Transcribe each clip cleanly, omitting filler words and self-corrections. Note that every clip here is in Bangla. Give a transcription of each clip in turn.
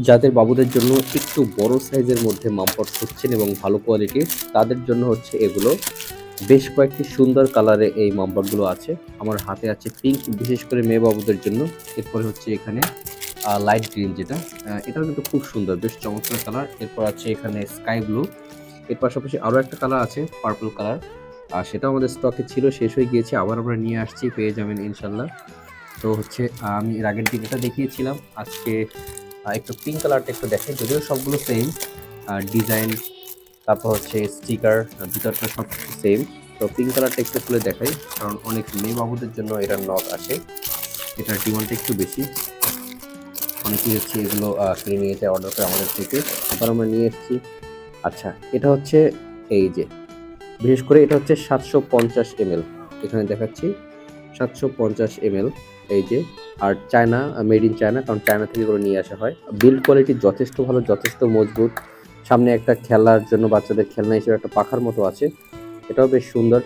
যাদের বাবুদের জন্য একটু বড় সাইজের মধ্যে মামপট খুঁজছেন এবং ভালো কোয়ালিটির, তাদের জন্য হচ্ছে এগুলো। বেশ কয়েকটি সুন্দর কালারে এই মামপটগুলো আছে। আমার হাতে আছে পিঙ্ক, বিশেষ করে মেয়ে বাবুদের জন্য। এরপরে হচ্ছে এখানে লাইট গ্রিন, যেটা এটাও কিন্তু খুব সুন্দর, বেশ চমৎকার কালার। এরপর আছে এখানে স্কাই ব্লু। এর পাশাপাশি আরও একটা কালার আছে পার্পল কালার, আর সেটাও আমাদের স্টকে ছিল, শেষ হয়ে গিয়েছে। আবার আমরা নিয়ে আসছি, পেয়ে যাবেন ইনশাল্লাহ। তো হচ্ছে আমি এর আগের দিন এটা দেখিয়েছিলাম, আজকে একটু পিঙ্ক কালারটা একটু দেখাই। যদিও সবগুলো সেম ডিজাইন, তারপর হচ্ছে স্টিকার, ভিতরটা সব কিছু সেম। তো পিঙ্ক কালারটা একটু খুলে দেখাই, কারণ অনেক মেয়ে বাবুদের জন্য এটার নক আসে, এটার ডিমান্ডটা একটু বেশি। অনেকেই হচ্ছে এগুলো কিনে নিয়ে যায় অর্ডার করে আমাদের থেকে। আবার আমরা নিয়ে এসেছি। আচ্ছা, এটা হচ্ছে এই যে, বিশেষ করে এটা হচ্ছে 750 ml, এখানে দেখাচ্ছি 750 ml। এই যে, আর চায়না, মেড ইন চায়না, কারণ চায়না থেকে এগুলো নিয়ে আসা হয়। বিল্ড কোয়ালিটি যথেষ্ট ভালো, যথেষ্ট মজবুত। সামনে একটা খেলার জন্য বাচ্চাদের খেলনা হিসেবে একটা পাখার মতো আছে, এটাও বেশ সুন্দর।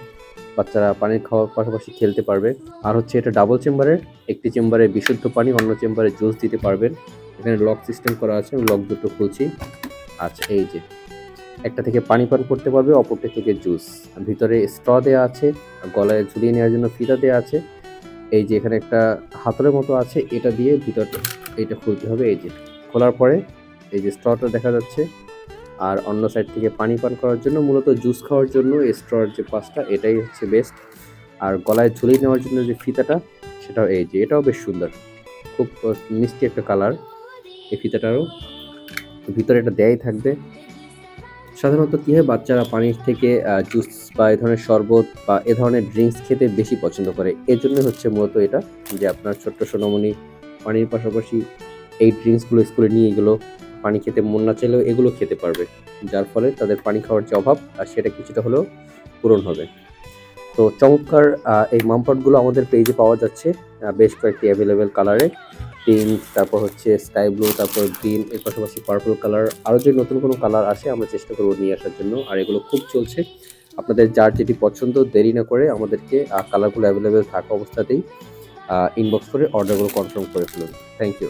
বাচ্চারা পানি খাওয়ার পাশাপাশি খেলতে পারবে। আর হচ্ছে এটা ডাবল চেম্বারের, একটি চেম্বারে বিশুদ্ধ পানি, অন্য চেম্বারে জুস দিতে পারবেন। এখানে লক সিস্টেম করা আছে, আমি লক দুটো খুলছি। আচ্ছা, এই যে, একটা থেকে পানি পান করতে পারবে, অপরটা থেকে জুস। ভিতরে স্ট্র দেওয়া আছে, গলায় ঝুলিয়ে নেওয়ার জন্য ফিতা দেওয়া আছে। এই যে এখানে একটা হাতলের মতো আছে, এটা দিয়ে ভিতরটা এইটা খুলতে হবে। এই যে খোলার পরে এই যে স্ট্রটা দেখা যাচ্ছে। আর অন্য সাইড থেকে পানি পান করার জন্য, মূলত জুস খাওয়ার জন্য এই স্ট্রর যে পাশটা, এটাই হচ্ছে বেস্ট। আর গলায় ঝুলিয়ে নেওয়ার জন্য যে ফিতাটা, সেটাও এই যে, এটাও বেশ সুন্দর, খুব মিষ্টি একটা কালার। এই ফিতাটারও ভিতরে এটা দেয়াই থাকবে। সাধারণত কী হয়, বাচ্চারা পানির থেকে জুস বা এ ধরনের শরবত বা এ ধরনের ড্রিঙ্কস খেতে বেশি পছন্দ করে। এজন্য হচ্ছে মূলত এটা, যে আপনার ছোট্ট সোনামণি পানির পাশাপাশি এই ড্রিঙ্কসগুলো স্কুলে নিয়ে এগুলো পানি খেতে মন না চাইলেও এগুলো খেতে পারবে। যার ফলে তাদের পানি খাওয়ার যে অভাব, আর সেটা কিছুটা হলেও পূরণ হবে। তো চমৎকার এই মামপটগুলো আমাদের পেজে পাওয়া যাচ্ছে বেশ কয়েকটি অ্যাভেলেবেল কালারে। পিঙ্ক, তারপর হচ্ছে স্কাই ব্লু, তারপর গ্রিন, এর পাশাপাশি পার্পল কালার। আরও যদি নতুন কোনো কালার আসে, আমরা চেষ্টা করবো নিয়ে আসার জন্য। আর এগুলো খুব চলছে। আপনাদের যার যেটি পছন্দ, দেরি না করে আমাদেরকে কালারগুলো অ্যাভেলেবেল থাকা অবস্থাতেই ইনবক্স করে অর্ডারগুলো কনফার্ম করে ফেলুন। Thank you.